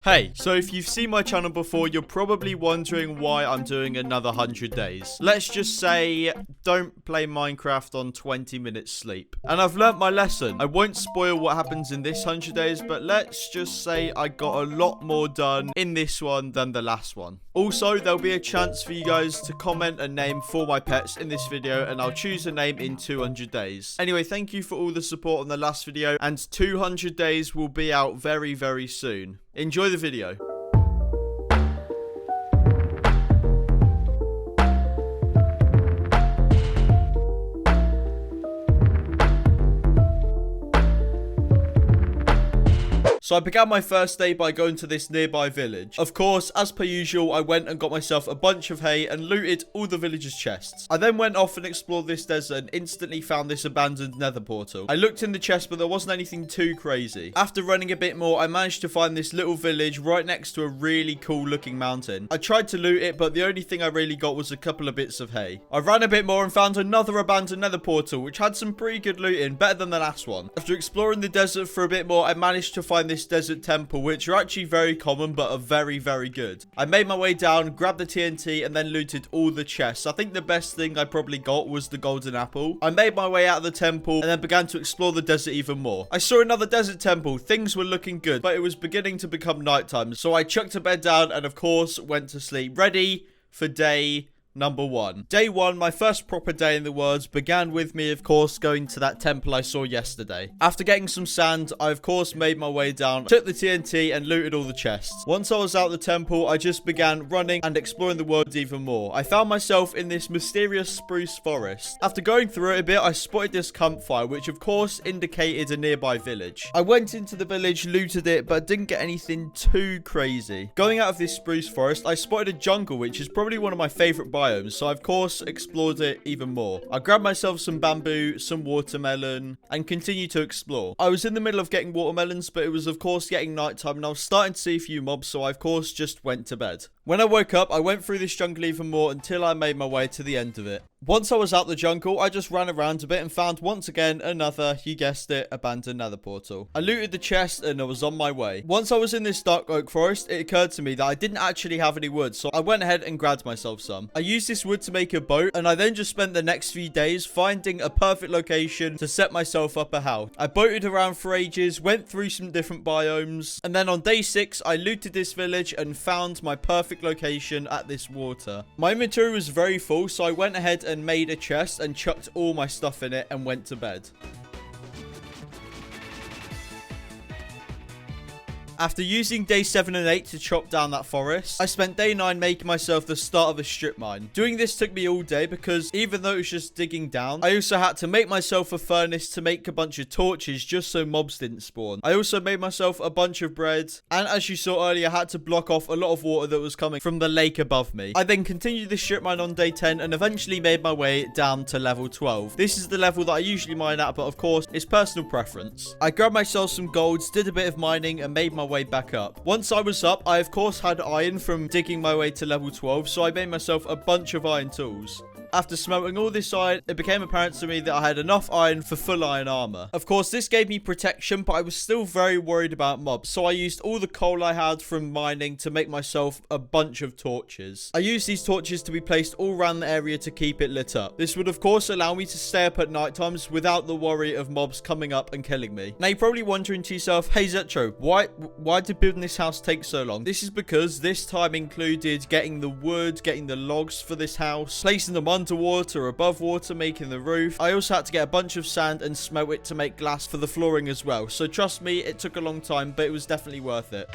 Hey, so if you've seen my channel before, you're probably wondering why I'm doing another 100 days. Let's just say, don't play Minecraft on 20 minutes sleep. And I've learnt my lesson. I won't spoil what happens in this 100 days, but let's just say I got a lot more done in this one than the last one. Also, there'll be a chance for you guys to comment a name for my pets in this video, and I'll choose a name in 200 days. Anyway, thank you for all the support on the last video, and 200 days will be out very, very soon. Enjoy the video. So I began my first day by going to this nearby village. Of course, as per usual, I went and got myself a bunch of hay and looted all the villagers' chests. I then went off and explored this desert and instantly found this abandoned nether portal. I looked in the chest, but there wasn't anything too crazy. After running a bit more, I managed to find this little village right next to a really cool looking mountain. I tried to loot it, but the only thing I really got was a couple of bits of hay. I ran a bit more and found another abandoned nether portal, which had some pretty good looting, better than the last one. After exploring the desert for a bit more, I managed to find this desert temple, which are actually very common but are very, very good. I made my way down, grabbed the TNT, and then looted all the chests. I think the best thing I probably got was the golden apple. I made my way out of the temple and then began to explore the desert even more. I saw another desert temple. Things were looking good, but it was beginning to become nighttime, so I chucked a bed down and of course went to sleep, ready for day number 1. Day 1, my first proper day in the world, began with me, of course, going to that temple I saw yesterday. After getting some sand, I, of course, made my way down, took the TNT, and looted all the chests. Once I was out the temple, I just began running and exploring the world even more. I found myself in this mysterious spruce forest. After going through it a bit, I spotted this campfire, which, of course, indicated a nearby village. I went into the village, looted it, but didn't get anything too crazy. Going out of this spruce forest, I spotted a jungle, which is probably one of my favorite biomes. So I, of course, explored it even more. I grabbed myself some bamboo, some watermelon, and continued to explore. I was in the middle of getting watermelons, but it was, of course, getting nighttime, and I was starting to see a few mobs, so I, of course, just went to bed. When I woke up, I went through this jungle even more until I made my way to the end of it. Once I was out the jungle, I just ran around a bit and found once again another, you guessed it, abandoned nether portal. I looted the chest and I was on my way. Once I was in this dark oak forest, it occurred to me that I didn't actually have any wood, so I went ahead and grabbed myself some. I used this wood to make a boat, and I then just spent the next few days finding a perfect location to set myself up a house. I boated around for ages, went through some different biomes, and then on day 6, I looted this village and found my perfect location at this water. My inventory was very full, so I went ahead and made a chest and chucked all my stuff in it and went to bed. After using day 7 and 8 to chop down that forest, I spent day 9 making myself the start of a strip mine. Doing this took me all day because even though it was just digging down, I also had to make myself a furnace to make a bunch of torches just so mobs didn't spawn. I also made myself a bunch of bread, and as you saw earlier, I had to block off a lot of water that was coming from the lake above me. I then continued the strip mine on day 10 and eventually made my way down to level 12. This is the level that I usually mine at, but of course, it's personal preference. I grabbed myself some golds, did a bit of mining, and made my way back up. Once I was up, I of course had iron from digging my way to level 12, so I made myself a bunch of iron tools. After smelting all this iron, it became apparent to me that I had enough iron for full iron armor. Of course, this gave me protection, but I was still very worried about mobs, so I used all the coal I had from mining to make myself a bunch of torches. I used these torches to be placed all around the area to keep it lit up. This would of course allow me to stay up at night times without the worry of mobs coming up and killing me. Now you're probably wondering to yourself, hey Zetro, why did building this house take so long? This is because this time included getting the wood, getting the logs for this house, placing them underwater, above water, making the roof. I also had to get a bunch of sand and smelt it to make glass for the flooring as well. So trust me, it took a long time, but it was definitely worth it.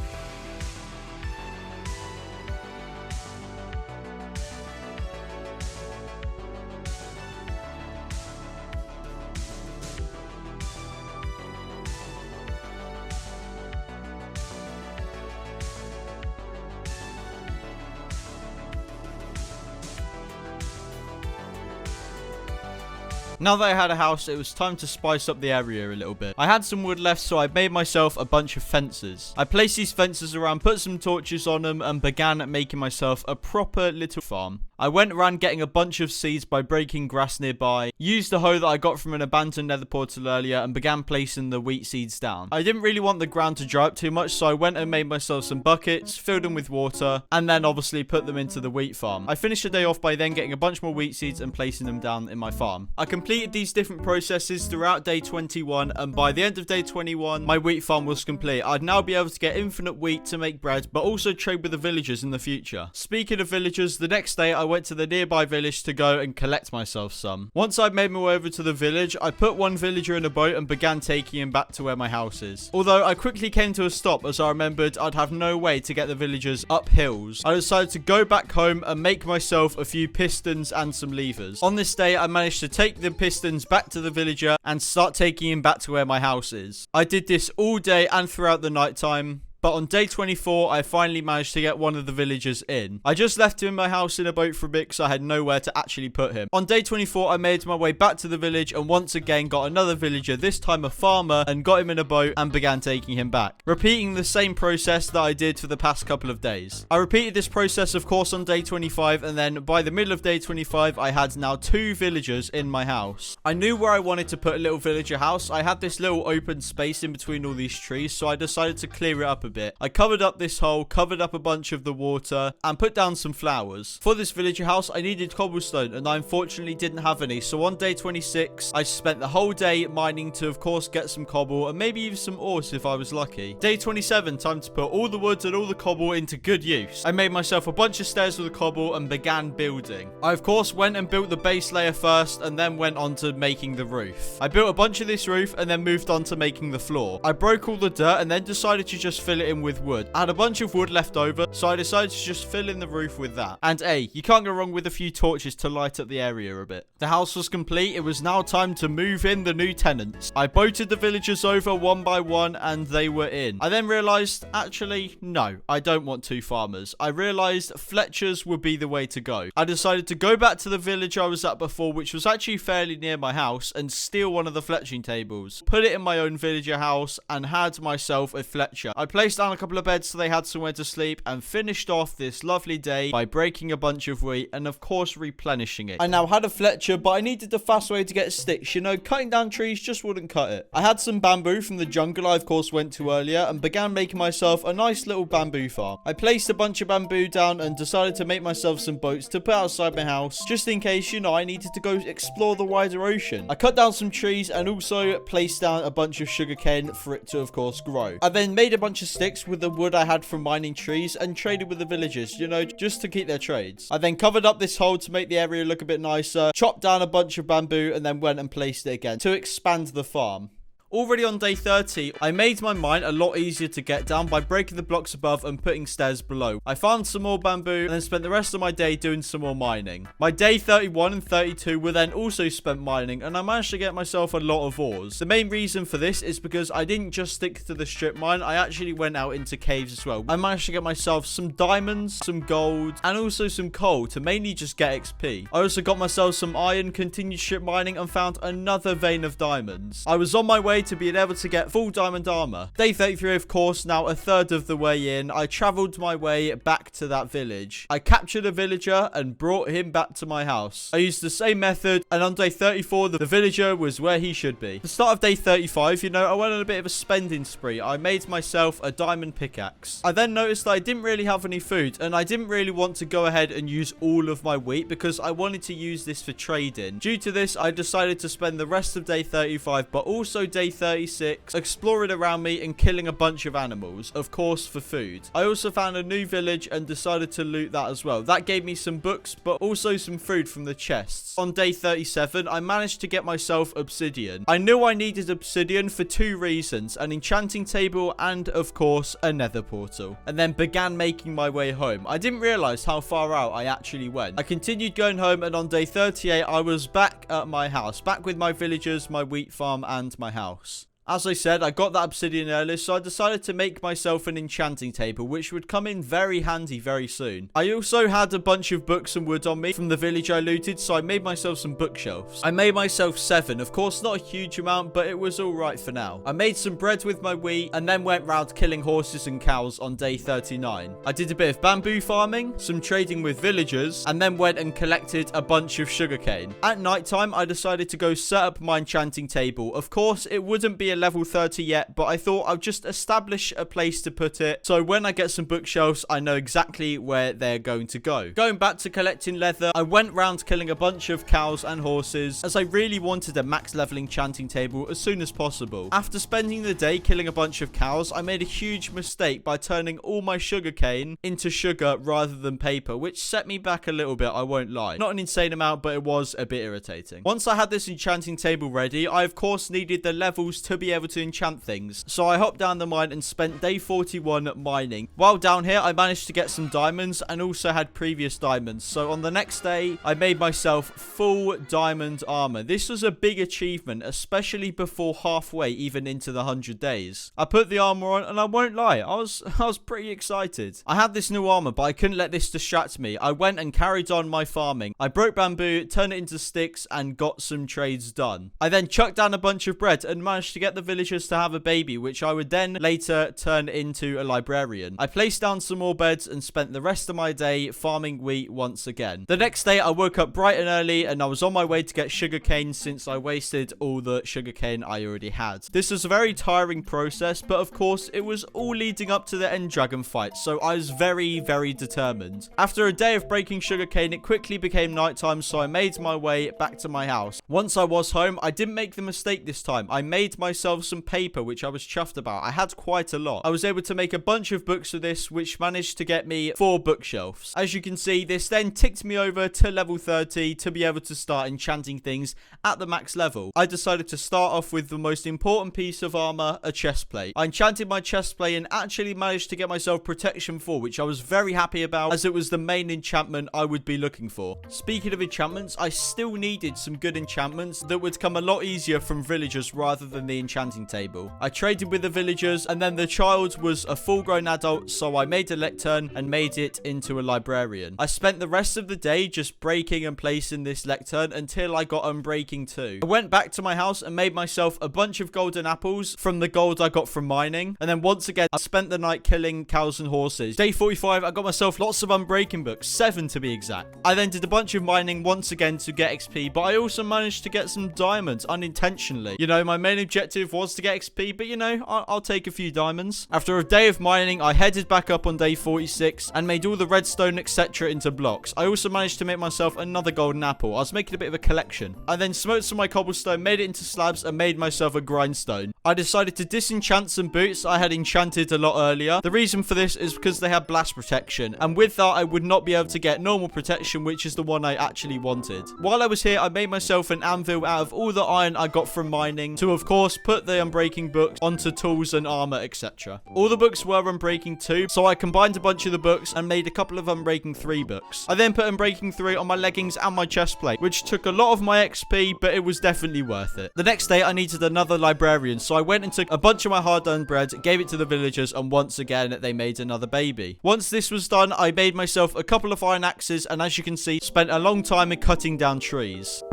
Now that I had a house, it was time to spice up the area a little bit. I had some wood left, so I made myself a bunch of fences. I placed these fences around, put some torches on them, and began making myself a proper little farm. I went around getting a bunch of seeds by breaking grass nearby, used the hoe that I got from an abandoned nether portal earlier, and began placing the wheat seeds down. I didn't really want the ground to dry up too much, so I went and made myself some buckets, filled them with water, and then obviously put them into the wheat farm. I finished the day off by then getting a bunch more wheat seeds and placing them down in my farm. I completed these different processes throughout day 21, and by the end of day 21, my wheat farm was complete. I'd now be able to get infinite wheat to make bread, but also trade with the villagers in the future. Speaking of villagers, the next day I went to the nearby village to go and collect myself some. Once I'd made my way over to the village, I put one villager in a boat and began taking him back to where my house is. Although I quickly came to a stop as I remembered I'd have no way to get the villagers up hills. I decided to go back home and make myself a few pistons and some levers. On this day, I managed to take the pistons back to the villager and start taking him back to where my house is. I did this all day and throughout the night time. But on day 24, I finally managed to get one of the villagers in. I just left him in my house in a boat for a bit because I had nowhere to actually put him. On day 24, I made my way back to the village and once again got another villager, this time a farmer, and got him in a boat and began taking him back. Repeating the same process that I did for the past couple of days. I repeated this process, of course, on day 25, and then by the middle of day 25, I had now 2 villagers in my house. I knew where I wanted to put a little villager house. I had this little open space in between all these trees, so I decided to clear it up a bit. I covered up this hole, covered up a bunch of the water, and put down some flowers. For this villager house, I needed cobblestone, and I unfortunately didn't have any, so on day 26, I spent the whole day mining to, of course, get some cobble, and maybe even some ores if I was lucky. Day 27, time to put all the wood and all the cobble into good use. I made myself a bunch of stairs with the cobble and began building. I, of course, went and built the base layer first, and then went on to making the roof. I built a bunch of this roof, and then moved on to making the floor. I broke all the dirt, and then decided to just fill it in with wood. I had a bunch of wood left over, so I decided to just fill in the roof with that. And hey, you can't go wrong with a few torches to light up the area a bit. The house was complete. It was now time to move in the new tenants. I boated the villagers over one by one and they were in. I then realized, actually, no, I don't want 2 farmers. I realized Fletchers would be the way to go. I decided to go back to the village I was at before, which was actually fairly near my house, and steal one of the fletching tables. Put it in my own villager house and had myself a Fletcher. I placed down a couple of beds so they had somewhere to sleep and finished off this lovely day by breaking a bunch of wheat and of course replenishing it. I now had a Fletcher, but I needed a fast way to get sticks. You know, cutting down trees just wouldn't cut it. I had some bamboo from the jungle I of course went to earlier and began making myself a nice little bamboo farm. I placed a bunch of bamboo down and decided to make myself some boats to put outside my house just in case, you know, I needed to go explore the wider ocean. I cut down some trees and also placed down a bunch of sugarcane for it to of course grow. I then made a bunch of sticks with the wood I had from mining trees and traded with the villagers, you know, just to keep their trades. I then covered up this hole to make the area look a bit nicer, chopped down a bunch of bamboo and then went and placed it again to expand the farm. Already on day 30, I made my mine a lot easier to get down by breaking the blocks above and putting stairs below. I farmed some more bamboo and then spent the rest of my day doing some more mining. My day 31 and 32 were then also spent mining and I managed to get myself a lot of ores. The main reason for this is because I didn't just stick to the strip mine, I actually went out into caves as well. I managed to get myself some diamonds, some gold, and also some coal to mainly just get XP. I also got myself some iron, continued strip mining, and found another vein of diamonds. I was on my way to being able to get full diamond armor. Day 33, of course, now a third of the way in, I traveled my way back to that village. I captured a villager and brought him back to my house. I used the same method, and on day 34, the villager was where he should be. The start of day 35, you know, I went on a bit of a spending spree. I made myself a diamond pickaxe. I then noticed that I didn't really have any food, and I didn't really want to go ahead and use all of my wheat because I wanted to use this for trading. Due to this, I decided to spend the rest of day 35, but also day 36, exploring around me and killing a bunch of animals, of course for food. I also found a new village and decided to loot that as well. That gave me some books, but also some food from the chests. On day 37, I managed to get myself obsidian. I knew I needed obsidian for 2 reasons, an enchanting table and, of course, a nether portal, and then began making my way home. I didn't realize how far out I actually went. I continued going home, and on day 38, I was back at my house, back with my villagers, my wheat farm, and my house. As I said, I got that obsidian earlier, so I decided to make myself an enchanting table, which would come in very handy very soon. I also had a bunch of books and wood on me from the village I looted, so I made myself some bookshelves. I made myself 7. Of course, not a huge amount, but it was alright for now. I made some bread with my wheat, and then went round killing horses and cows on day 39. I did a bit of bamboo farming, some trading with villagers, and then went and collected a bunch of sugarcane. At night time, I decided to go set up my enchanting table. Of course, it wouldn't be a level 30 yet, but I thought I'll just establish a place to put it, so when I get some bookshelves, I know exactly where they're going to go. Going back to collecting leather, I went round killing a bunch of cows and horses, as I really wanted a max level enchanting table as soon as possible. After spending the day killing a bunch of cows, I made a huge mistake by turning all my sugarcane into sugar rather than paper, which set me back a little bit, I won't lie. Not an insane amount, but it was a bit irritating. Once I had this enchanting table ready, I of course needed the levels to be able to enchant things, so I hopped down the mine and spent day 41 mining. While down here, I managed to get some diamonds and also had previous diamonds, so on the next day, I made myself full diamond armor. This was a big achievement, especially before halfway even into the 100 days. I put the armor on, and I won't lie, I was pretty excited. I had this new armor, but I couldn't let this distract me. I went and carried on my farming. I broke bamboo, turned it into sticks, and got some trades done. I then chucked down a bunch of bread and managed to get the villagers to have a baby, which I would then later turn into a librarian. I placed down some more beds and spent the rest of my day farming wheat once again. The next day I woke up bright and early, and I was on my way to get sugarcane since I wasted all the sugarcane I already had. This was a very tiring process, but of course it was all leading up to the end dragon fight, so I was very determined. After a day of breaking sugarcane, it quickly became nighttime, so I made my way back to my house. Once I was home, I didn't make the mistake this time. I made myself some paper, which I was chuffed about. I had quite a lot. I was able to make a bunch of books with this, which managed to get me 4 bookshelves. As you can see, this then ticked me over to level 30 to be able to start enchanting things at the max level. I decided to start off with the most important piece of armor, a chest plate. I enchanted my chest plate and actually managed to get myself protection 4, which I was very happy about, as it was the main enchantment I would be looking for. Speaking of enchantments, I still needed some good enchantments that would come a lot easier from villagers rather than the enchanting table. I traded with the villagers, and then the child was a full-grown adult, so I made a lectern and made it into a librarian. I spent the rest of the day just breaking and placing this lectern until I got unbreaking 2. I went back to my house and made myself a bunch of golden apples from the gold I got from mining, and then once again I spent the night killing cows and horses. Day 45, I got myself lots of unbreaking books, 7 to be exact. I then did a bunch of mining once again to get XP, but I also managed to get some diamonds unintentionally. You know, my main objective was to get XP, but you know, I'll take a few diamonds. After a day of mining, I headed back up on day 46 and made all the redstone etc. into blocks. I also managed to make myself another golden apple. I was making a bit of a collection. I then smoked some of my cobblestone, made it into slabs, and made myself a grindstone. I decided to disenchant some boots I had enchanted a lot earlier. The reason for this is because they have blast protection, and with that I would not be able to get normal protection, which is the one I actually wanted. While I was here, I made myself an anvil out of all the iron I got from mining to, of course, put the unbreaking books onto tools and armor, etc. All the books were unbreaking 2, so I combined a bunch of the books and made a couple of unbreaking 3 books. I then put unbreaking 3 on my leggings and my chest plate, which took a lot of my XP, but it was definitely worth it. The next day I needed another librarian, so I went and took a bunch of my hard-earned bread, gave it to the villagers, and once again they made another baby. Once this was done, I made myself a couple of iron axes, and as you can see, spent a long time in cutting down trees.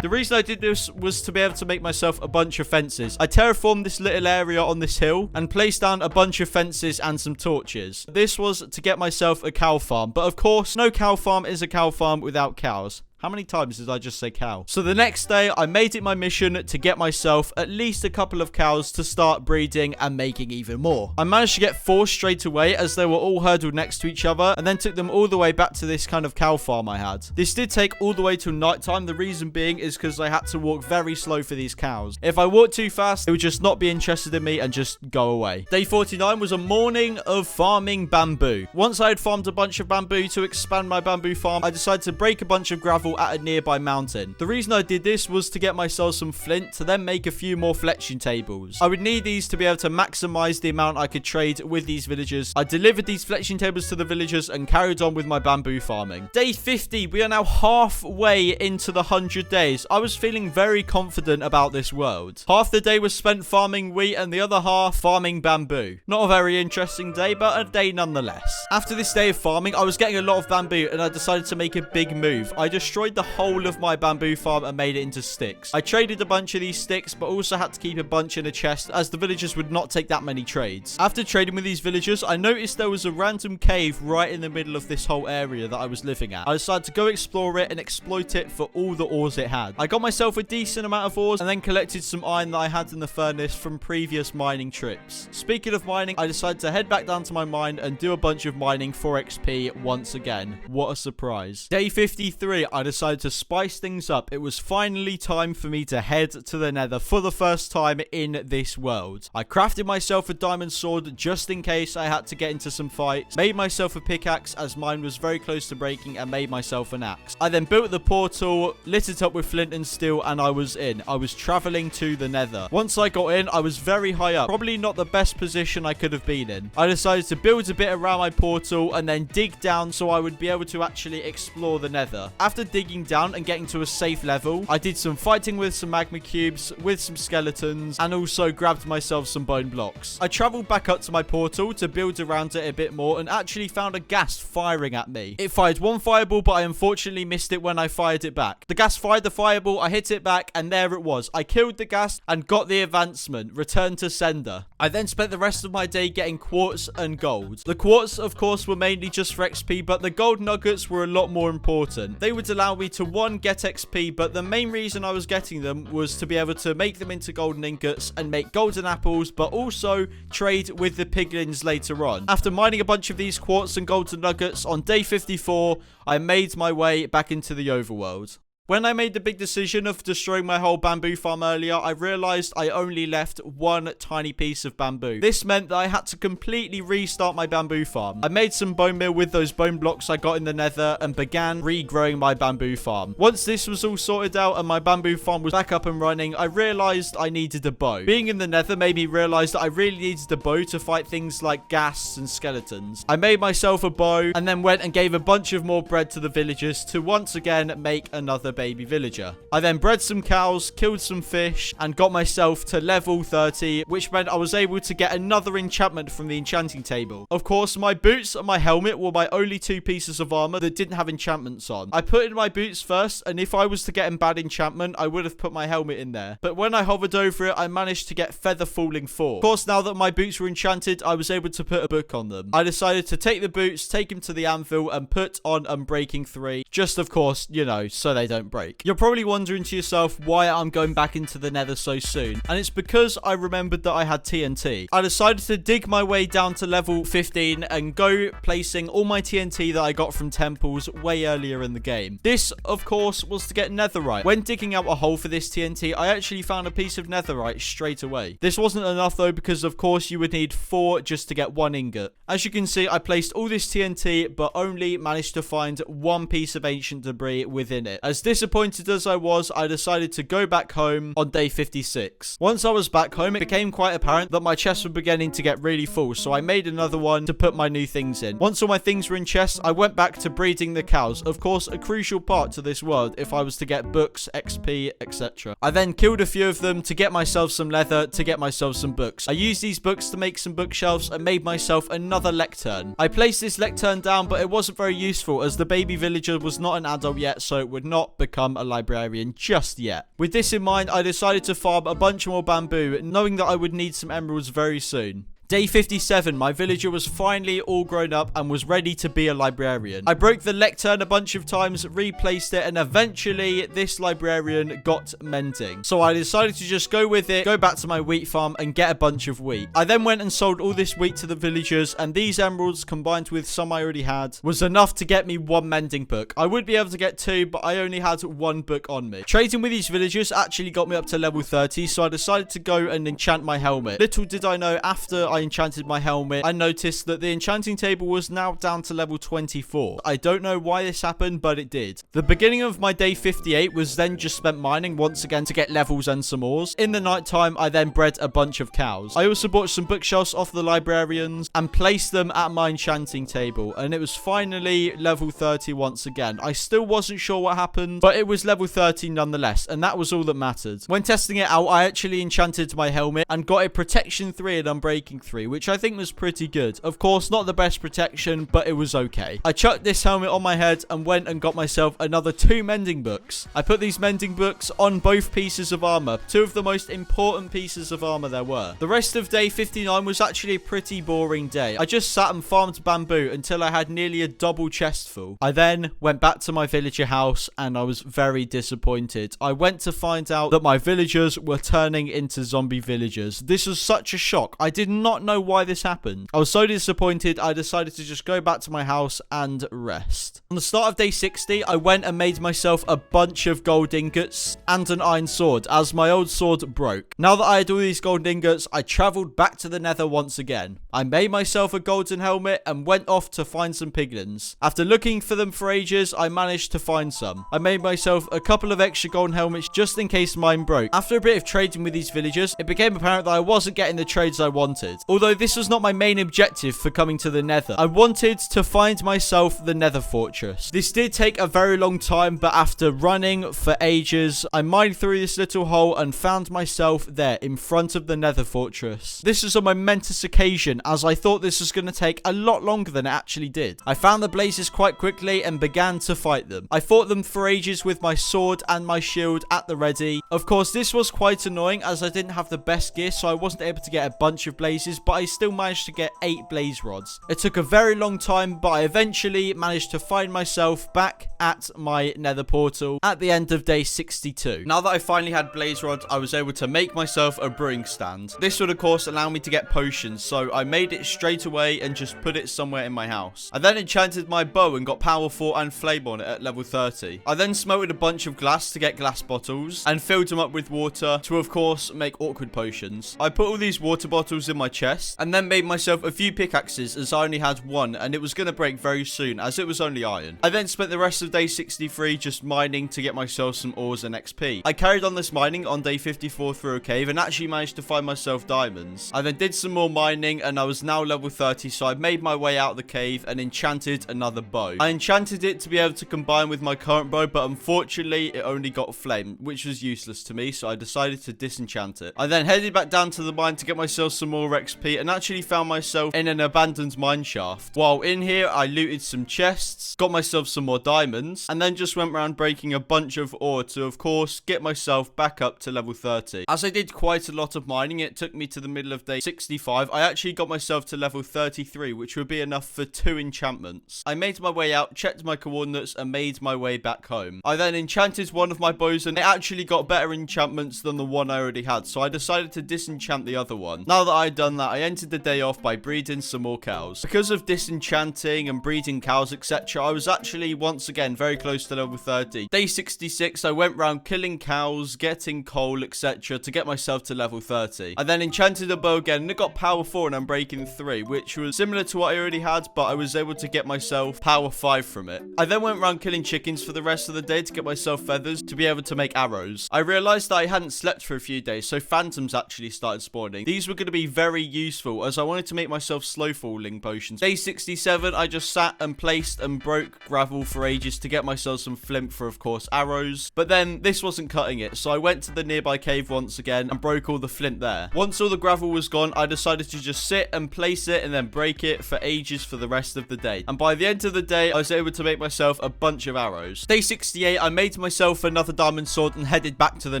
The reason I did this was to be able to make myself a bunch of fences. I terraformed this little area on this hill and placed down a bunch of fences and some torches. This was to get myself a cow farm, but of course, no cow farm is a cow farm without cows. How many times did I just say cow? So the next day, I made it my mission to get myself at least a couple of cows to start breeding and making even more. I managed to get 4 straight away as they were all herded next to each other, and then took them all the way back to this kind of cow farm I had. This did take all the way till nighttime. The reason being is because I had to walk very slow for these cows. If I walked too fast, they would just not be interested in me and just go away. Day 49 was a morning of farming bamboo. Once I had farmed a bunch of bamboo to expand my bamboo farm, I decided to break a bunch of gravel level at a nearby mountain. The reason I did this was to get myself some flint to then make a few more fletching tables. I would need these to be able to maximize the amount I could trade with these villagers. I delivered these fletching tables to the villagers and carried on with my bamboo farming. Day 50, we are now halfway into the 100 days. I was feeling very confident about this world. Half the day was spent farming wheat and the other half farming bamboo. Not a very interesting day, but a day nonetheless. After this day of farming, I was getting a lot of bamboo and I decided to make a big move. I destroyed the whole of my bamboo farm and made it into sticks. I traded a bunch of these sticks, but also had to keep a bunch in a chest as the villagers would not take that many trades. After trading with these villagers, I noticed there was a random cave right in the middle of this whole area that I was living at. I decided to go explore it and exploit it for all the ores it had. I got myself a decent amount of ores and then collected some iron that I had in the furnace from previous mining trips. Speaking of mining, I decided to head back down to my mine and do a bunch of mining for XP once again. What a surprise. Day 53, I decided to spice things up. It was finally time for me to head to the Nether for the first time in this world. I crafted myself a diamond sword just in case I had to get into some fights, made myself a pickaxe as mine was very close to breaking, and made myself an axe. I then built the portal, lit it up with flint and steel, and I was in. I was traveling to the Nether. Once I got in, I was very high up, probably not the best position I could have been in. I decided to build a bit around my portal and then dig down so I would be able to actually explore the Nether. After digging down and getting to a safe level, I did some fighting with some magma cubes, with some skeletons, and also grabbed myself some bone blocks. I traveled back up to my portal to build around it a bit more and actually found a ghast firing at me. It fired one fireball, but I unfortunately missed it when I fired it back. The ghast fired the fireball, I hit it back, and there it was. I killed the ghast and got the advancement, return to sender. I then spent the rest of my day getting quartz and gold. The quartz, of course, were mainly just for XP, but the gold nuggets were a lot more important. They would allow me to, one, get XP, but the main reason I was getting them was to be able to make them into golden ingots and make golden apples, but also trade with the piglins later on. After mining a bunch of these quartz and golden nuggets, on day 54, I made my way back into the overworld. When I made the big decision of destroying my whole bamboo farm earlier, I realized I only left one tiny piece of bamboo. This meant that I had to completely restart my bamboo farm. I made some bone meal with those bone blocks I got in the Nether and began regrowing my bamboo farm. Once this was all sorted out and my bamboo farm was back up and running, I realized I needed a bow. Being in the Nether made me realize that I really needed a bow to fight things like ghasts and skeletons. I made myself a bow and then went and gave a bunch of more bread to the villagers to once again make another baby villager. I then bred some cows, killed some fish, and got myself to level 30, which meant I was able to get another enchantment from the enchanting table. Of course, my boots and my helmet were my only two pieces of armor that didn't have enchantments on. I put in my boots first, and if I was to get a bad enchantment, I would have put my helmet in there. But when I hovered over it, I managed to get Feather Falling 4. Of course, now that my boots were enchanted, I was able to put a book on them. I decided to take the boots, take them to the anvil, and put on Unbreaking 3. Just, of course, you know, so they don't break. You're probably wondering to yourself why I'm going back into the Nether so soon, and it's because I remembered that I had TNT. I decided to dig my way down to level 15 and go placing all my TNT that I got from temples way earlier in the game. This, of course, was to get netherite. When digging out a hole for this TNT, I actually found a piece of netherite straight away. This wasn't enough though, because of course you would need 4 just to get 1 ingot. As you can see, I placed all this TNT, but only managed to find 1 piece of ancient debris within it. As disappointed as I was, I decided to go back home on day 56. Once I was back home, it became quite apparent that my chests were beginning to get really full, so I made another one to put my new things in. Once all my things were in chests, I went back to breeding the cows. Of course, a crucial part to this world if I was to get books, XP, etc. I then killed a few of them to get myself some leather, to get myself some books. I used these books to make some bookshelves and made myself another lectern. I placed this lectern down, but it wasn't very useful as the baby villager was not an adult yet, so it would not become a librarian just yet. With this in mind, I decided to farm a bunch more bamboo, knowing that I would need some emeralds very soon. Day 57, my villager was finally all grown up and was ready to be a librarian. I broke the lectern a bunch of times, replaced it, and eventually this librarian got mending. So I decided to just go with it, go back to my wheat farm and get a bunch of wheat. I then went and sold all this wheat to the villagers, and these emeralds combined with some I already had was enough to get me 1 mending book. I would be able to get 2, but I only had 1 book on me. Trading with these villagers actually got me up to level 30, so I decided to go and enchant my helmet. Little did I know, after I enchanted my helmet, I noticed that the enchanting table was now down to level 24. I don't know why this happened, but it did. The beginning of my day 58 was then just spent mining once again to get levels and some ores. In the night time, I then bred a bunch of cows. I also bought some bookshelves off the librarians and placed them at my enchanting table, and it was finally level 30 once again. I still wasn't sure what happened, but it was level 30 nonetheless, and that was all that mattered. When testing it out, I actually enchanted my helmet and got a protection 3 and unbreaking 3, which I think was pretty good. Of course, not the best protection, but it was okay. I chucked this helmet on my head and went and got myself another 2 mending books. I put these mending books on both pieces of armor, 2 of the most important pieces of armor there were. The rest of day 59 was actually a pretty boring day. I just sat and farmed bamboo until I had nearly a double chest full. I then went back to my villager house and I was very disappointed. I went to find out that my villagers were turning into zombie villagers. This was such a shock. I did not know why this happened. I was so disappointed, I decided to just go back to my house and rest. On the start of day 60, I went and made myself a bunch of gold ingots and an iron sword, as my old sword broke. Now that I had all these gold ingots, I traveled back to the nether once again. I made myself a golden helmet and went off to find some piglins. After looking for them for ages, I managed to find some. I made myself a couple of extra golden helmets just in case mine broke. After a bit of trading with these villagers, it became apparent that I wasn't getting the trades I wanted. Although this was not my main objective for coming to the nether. I wanted to find myself the nether fortress. This did take a very long time, but after running for ages, I mined through this little hole and found myself there in front of the nether fortress. This was a momentous occasion, as I thought this was going to take a lot longer than it actually did. I found the blazes quite quickly and began to fight them. I fought them for ages with my sword and my shield at the ready. Of course, this was quite annoying as I didn't have the best gear, so I wasn't able to get a bunch of blazes, but I still managed to get 8 blaze rods. It took a very long time, but I eventually managed to find myself back at my nether portal at the end of day 62. Now that I finally had blaze rods, I was able to make myself a brewing stand. This would of course allow me to get potions, so I made it straight away and just put it somewhere in my house. I then enchanted my bow and got power 4 and flame on it at level 30. I then smelted a bunch of glass to get glass bottles and filled them up with water to of course make awkward potions. I put all these water bottles in my chest and then made myself a few pickaxes, as I only had one and it was going to break very soon as it was only iron. I then spent the rest of day 63 just mining to get myself some ores and XP. I carried on this mining on day 54 through a cave and actually managed to find myself diamonds. I then did some more mining and I was now level 30, so I made my way out of the cave and enchanted another bow. I enchanted it to be able to combine with my current bow, but unfortunately it only got flame, which was useless to me, so I decided to disenchant it. I then headed back down to the mine to get myself some more XP and actually found myself in an abandoned mine shaft. While in here, I looted some chests, got myself some more diamonds, and then just went around breaking a bunch of ore to, of course, get myself back up to level 30. As I did quite a lot of mining, it took me to the middle of day 65. I actually got myself to level 33, which would be enough for 2 enchantments. I made my way out, checked my coordinates, and made my way back home. I then enchanted one of my bows, and it actually got better enchantments than the one I already had, so I decided to disenchant the other one. Now that I had done that, I ended the day off by breeding some more cows. Because of disenchanting and breeding cows, etc., I was actually once again very close to level 30. Day 66, I went around killing cows, getting coal, etc., to get myself to level 30. I then enchanted a bow again, and it got power 4 and unbreaking 3, which was similar to what I already had, but I was able to get myself power 5 from it. I then went around killing chickens for the rest of the day to get myself feathers to be able to make arrows. I realized that I hadn't slept for a few days, so phantoms actually started spawning. These were going to be very useful as I wanted to make myself slow falling potions. Day 67, I just sat and placed and broke gravel for ages to get myself some flint for, of course, arrows. But then this wasn't cutting it, so I went to the nearby cave once again and broke all the flint there. Once all the gravel was gone, I decided to just sit and place it and then break it for ages for the rest of the day. And by the end of the day, I was able to make myself a bunch of arrows. Day 68, I made myself another diamond sword and headed back to the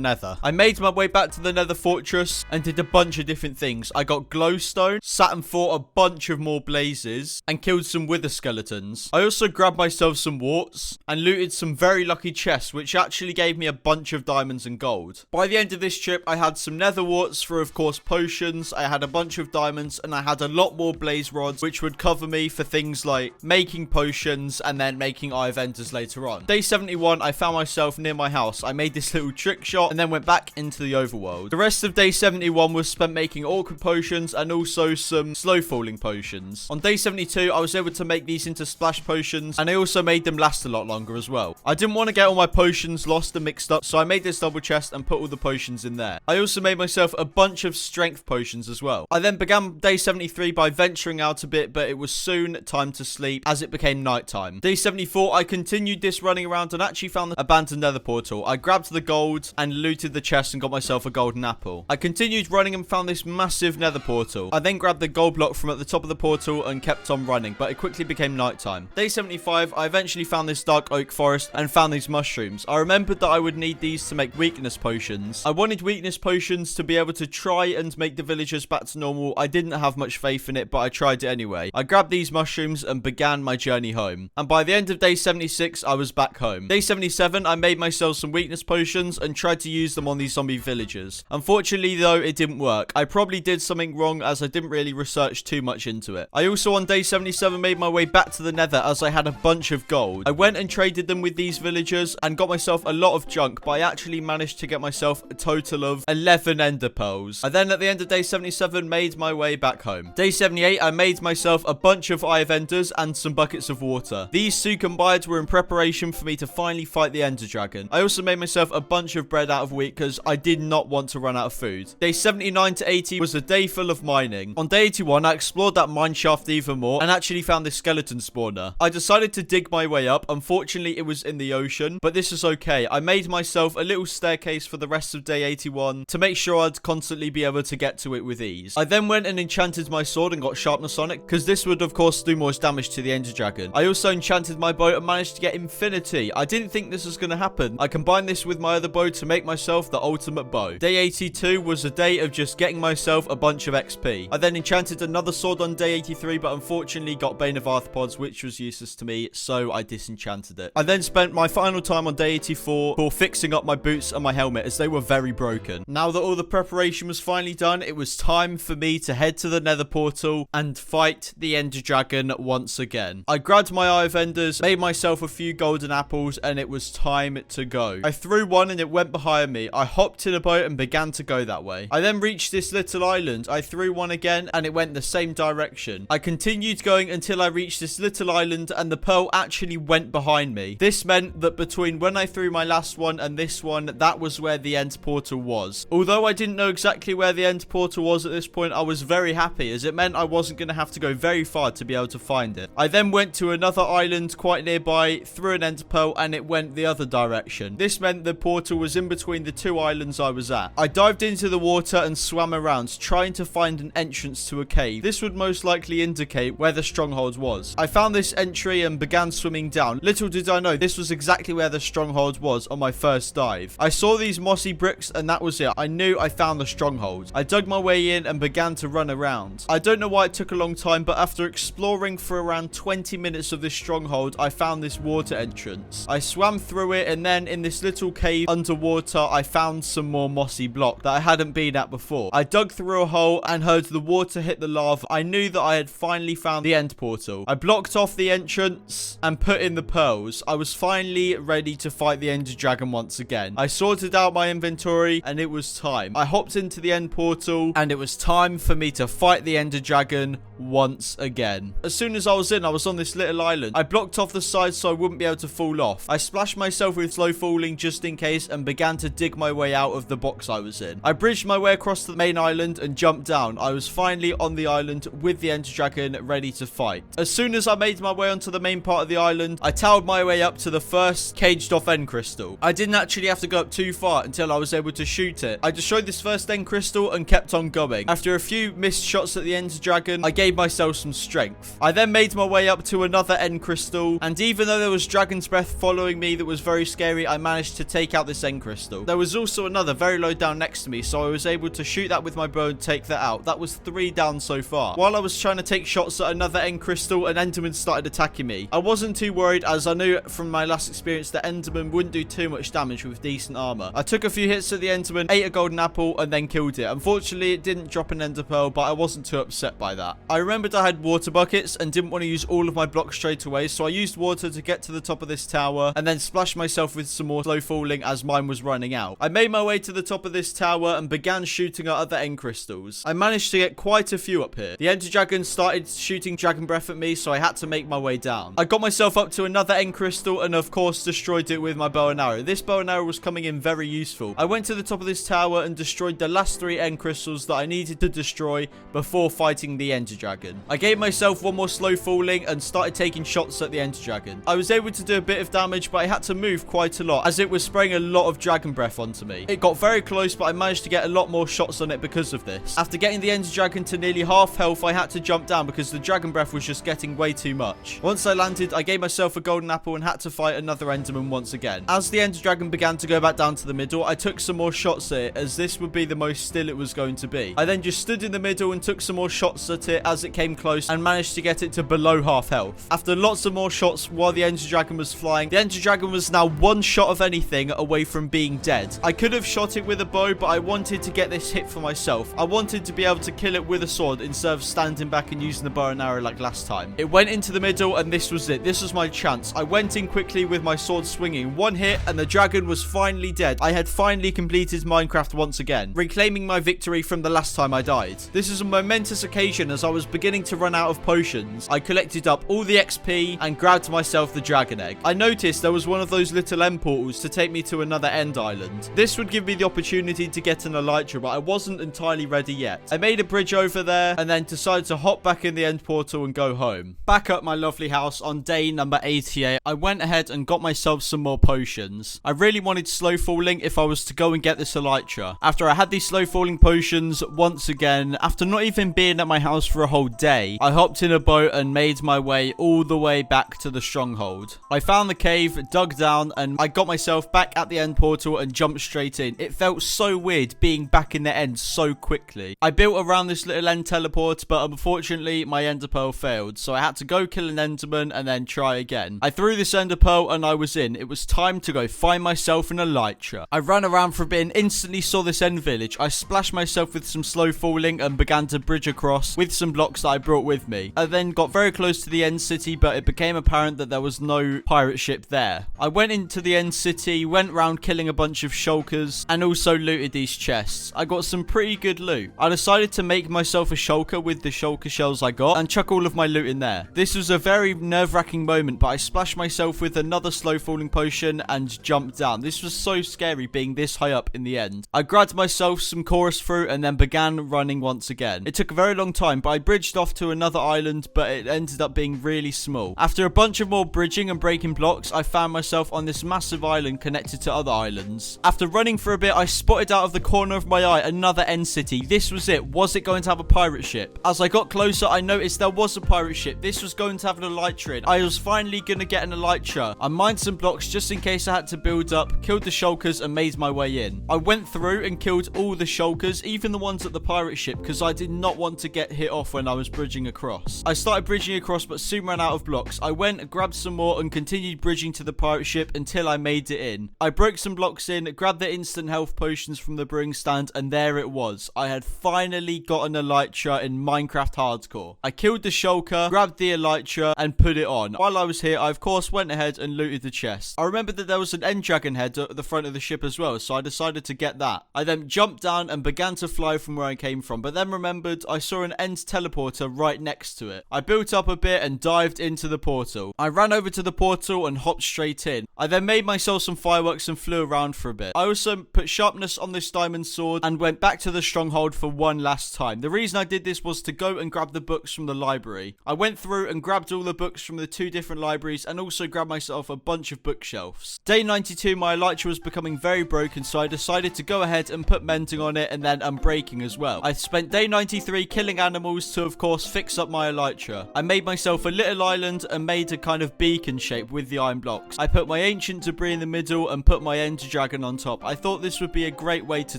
nether. I made my way back to the nether fortress and did a bunch of different things. I got glowstone, sat and fought a bunch of more blazes, and killed some wither skeletons. I also grabbed myself some warts and looted some very lucky chests, which actually gave me a bunch of diamonds and gold. By the end of this trip, I had some nether warts for, of course, potions. I had a bunch of diamonds and I had a lot more blaze rods, which would cover me for things like making potions and then making eye of enders later on. Day 71, I found myself near my house. I made this little trick shot and then went back into the overworld. The rest of day 71 was spent making awkward potions potions and also some slow falling potions. On day 72, I was able to make these into splash potions, and I also made them last a lot longer as well. I didn't want to get all my potions lost and mixed up, so I made this double chest and put all the potions in there. I also made myself a bunch of strength potions as well. I then began day 73 by venturing out a bit, but it was soon time to sleep as it became nighttime. Day 74, I continued this running around and actually found the abandoned nether portal. I grabbed the gold and looted the chest and got myself a golden apple. I continued running and found this massive nether portal. I then grabbed the gold block from at the top of the portal and kept on running, but it quickly became nighttime. Day 75, I eventually found this dark oak forest and found these mushrooms. I remembered that I would need these to make weakness potions. I wanted weakness potions to be able to try and make the villagers back to normal. I didn't have much faith in it, but I tried it anyway. I grabbed these mushrooms and began my journey home. And by the end of day 76, I was back home. Day 77, I made myself some weakness potions and tried to use them on these zombie villagers. Unfortunately, though, it didn't work. I probably did something wrong as I didn't really research too much into it. I also on day 77 made my way back to the nether as I had a bunch of gold. I went and traded them with these villagers and got myself a lot of junk, but I actually managed to get myself a total of 11 ender pearls. I then at the end of day 77 made my way back home. Day 78, I made myself a bunch of eye of enders and some buckets of water. These two combined were in preparation for me to finally fight the ender dragon. I also made myself a bunch of bread out of wheat because I did not want to run out of food. Day 79 to 80 was a day full of mining. On day 81, I explored that mine shaft even more and actually found this skeleton spawner. I decided to dig my way up. Unfortunately, it was in the ocean, but this is okay. I made myself a little staircase for the rest of day 81 to make sure I'd constantly be able to get to it with ease. I then went and enchanted my sword and got sharpness on it because this would of course do more damage to the ender dragon. I also enchanted my bow and managed to get infinity. I didn't think this was going to happen. I combined this with my other bow to make myself the ultimate bow. Day 82 was a day of just getting myself a bunch of XP. I then enchanted another sword on day 83, but unfortunately got Bane of Arthropods, which was useless to me, so I disenchanted it. I then spent my final time on day 84 for fixing up my boots and my helmet as they were very broken. Now that all the preparation was finally done, it was time for me to head to the nether portal and fight the ender dragon once again. I grabbed my eye of enders, made myself a few golden apples, and it was time to go. I threw one and it went behind me. I hopped in a boat and began to go that way. I then reached this little island. I threw one again and it went the same direction. I continued going until I reached this little island and the pearl actually went behind me. This meant that between when I threw my last one and this one, that was where the end portal was. Although I didn't know exactly where the end portal was at this point, I was very happy as it meant I wasn't going to have to go very far to be able to find it. I then went to another island quite nearby, threw an ender pearl and it went the other direction. This meant the portal was in between the two islands I was at. I dived into the water and swam around trying to find an entrance to a cave. This would most likely indicate where the stronghold was. I found this entry and began swimming down. Little did I know this was exactly where the stronghold was on my first dive. I saw these mossy bricks and that was it. I knew I found the stronghold. I dug my way in and began to run around. I don't know why it took a long time, but after exploring for around 20 minutes of this stronghold, I found this water entrance. I swam through it and then in this little cave underwater, I found some more mossy block that I hadn't been at before. I dug through a hole and heard the water hit the lava. I knew that I had finally found the end portal. I blocked off the entrance and put in the pearls. I was finally ready to fight the ender dragon once again. I sorted out my inventory and it was time. I hopped into the end portal and it was time for me to fight the ender dragon once again. As soon as I was in, I was on this little island. I blocked off the side so I wouldn't be able to fall off. I splashed myself with slow falling just in case and began to dig my way out of the box I was in. I bridged my way across the main island and jumped down. I was finally on the island with the ender dragon ready to fight. As soon as I made my way onto the main part of the island, I towered my way up to the first caged off end crystal. I didn't actually have to go up too far until I was able to shoot it. I destroyed this first end crystal and kept on going. After a few missed shots at the ender dragon, I gave myself some strength. I then made my way up to another end crystal, and even though there was dragon's breath following me that was very scary, I managed to take out this end crystal. There was also another very low down next to me, so I was able to shoot that with my bow and take that out. That was 3 down so far. While I was trying to take shots at another end crystal, an enderman started attacking me. I wasn't too worried as I knew from my last experience that enderman wouldn't do too much damage with decent armor. I took a few hits at the enderman, ate a golden apple, and then killed it. Unfortunately, it didn't drop an ender pearl, but I wasn't too upset by that. I remembered I had water buckets and didn't want to use all of my blocks straight away, so I used water to get to the top of this tower and then splashed myself with some more slow falling as mine was running out. I made my way to the top of this tower and began shooting at other end crystals. I managed to get quite a few up here. The ender dragon started shooting dragon breath at me, so I had to make my way down. I got myself up to another end crystal and of course destroyed it with my bow and arrow. This bow and arrow was coming in very useful. I went to the top of this tower and destroyed the last 3 end crystals that I needed to destroy before fighting the ender dragon. I gave myself one more slow falling and started taking shots at the ender dragon. I was able to do a bit of damage, but I had to move quite a lot as it was spraying a lot of dragon breath onto me. It got very close, but I managed to get a lot more shots on it because of this. After getting the ender dragon to nearly half health, I had to jump down because the dragon breath was just getting way too much. Once I landed, I gave myself a golden apple and had to fight another enderman once again. As the ender dragon began to go back down to the middle, I took some more shots at it as this would be the most still it was going to be. I then just stood in the middle and took some more shots at it as it came close and managed to get it to below half health. After lots of more shots while the ender dragon was flying, the ender dragon was now one shot of anything away from being dead. I could have shot it with a bow, but I wanted to get this hit for myself. I wanted to be able to kill it with a sword instead of standing back and using the bow and arrow like last time. It went into the middle and this was it. This was my chance. I went in quickly with my sword swinging. One hit and the dragon was finally dead. I had finally completed Minecraft once again, reclaiming my victory from the last time I died. This is a momentous occasion as I was beginning to run out of potions. I collected up all the XP and grabbed myself the dragon egg. I noticed there was one of those little end portals to take me to another end island. This would give me the opportunity to get an elytra, but I wasn't entirely ready yet. I made a bridge over there and then decided to hop back in the end portal and go home. Back at my lovely house on day number 88, I went ahead and got myself some more potions. I really wanted slow falling if I was to go and get this elytra. After I had these slow falling potions, once again, after not even being at my house for a whole day, I hopped in a boat and made my way all the way back to the stronghold. I found the cave, dug down, and I got myself back at the end portal and jumped straight in. It felt so weird being back in the end so quickly. I built around this little end teleport, but unfortunately my ender pearl failed, so I had to go kill an enderman and then try again. I threw this ender pearl and I was in. It was time to go find myself an elytra. I ran around for a bit and instantly saw this end village. I splashed myself with some slow falling and began to bridge across with some blocks that I brought with me. I then got very close to the end city, but it became apparent that there was no pirate ship there. I went into the end city, went around killing a bunch of shulkers, and also looted these chests. I got some pretty good loot. I decided to make myself a shulker with the shulker shells I got and chuck all of my loot in there. This was a very nerve-wracking moment, but I splashed myself with another slow falling potion and jumped down. This was so scary being this high up in the end. I grabbed myself some chorus fruit and then began running once again. It took a very long time, but I bridged off to another island, but it ended up being really small. After a bunch of more bridging and breaking blocks, I found myself on this massive island connected to other islands. After running for a bit, I spotted out of the corner of my eye another end city. This was it. Was it going to have a pirate ship? As I got closer, I noticed there was a pirate ship. This was going to have an elytra in. I was finally going to get an elytra. I mined some blocks just in case I had to build up, killed the shulkers and made my way in. I went through and killed all the shulkers, even the ones at the pirate ship, because I did not want to get hit off when I was bridging across. I started bridging across but soon ran out of blocks. I went, grabbed some more and continued bridging to the pirate ship until I made it in. I broke some blocks in, grabbed the instant health potions from the brewing stand, and there it was. I had finally got an elytra in Minecraft Hardcore. I killed the shulker, grabbed the elytra and put it on. While I was here, I of course went ahead and looted the chest. I remembered that there was an end dragon head at the front of the ship as well, so I decided to get that. I then jumped down and began to fly from where I came from, but then remembered I saw an end teleporter right next to it. I built up a bit and dived into the portal. I ran over to the portal and hopped straight in. I then made myself some fireworks and flew around for a bit. I also put sharpness on this diamond sword and went back to the stronghold for one last time. The reason I did this was to go and grab the books from the library. I went through and grabbed all the books from the 2 different libraries and also grabbed myself a bunch of bookshelves. Day 92, my elytra was becoming very broken, so I decided to go ahead and put mending on it and then unbreaking as well. I spent day 93 killing animals to of course fix up my elytra. I made myself a little island and made a kind of beacon shape with the iron blocks. I put my ancient debris in the middle and put my ender dragon on top. I thought this would be a great way to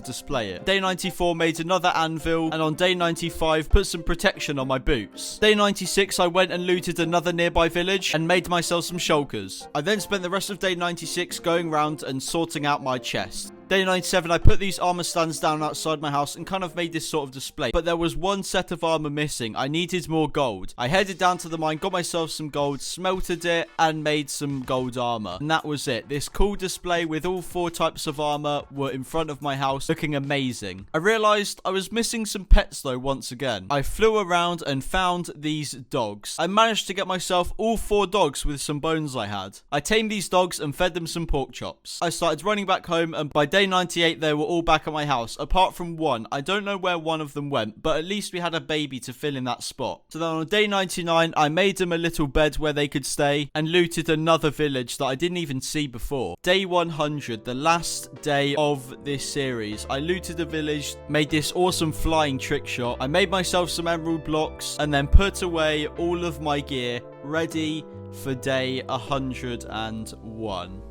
display it. Day 94 made another anvil, and on day 95 put some protection on my boots. Day 96 I went and looted another nearby village and made myself some shulkers. I then spent the rest of day 96 going around and sorting out my chest. Day 97, I put these armor stands down outside my house and kind of made this sort of display. But there was one set of armor missing. I needed more gold. I headed down to the mine, got myself some gold, smelted it, and made some gold armor. And that was it. This cool display with all 4 types of armor were in front of my house, looking amazing. I realized I was missing some pets though once again. I flew around and found these dogs. I managed to get myself all 4 dogs with some bones I had. I tamed these dogs and fed them some pork chops. I started running back home, and by day 98 they were all back at my house, apart from one. I don't know where one of them went, but at least we had a baby to fill in that spot. So then on day 99 I made them a little bed where they could stay and looted another village that I didn't even see before. Day 100, the last day of this series, I looted a village, made this awesome flying trick shot. I made myself some emerald blocks and then put away all of my gear, ready for day 101.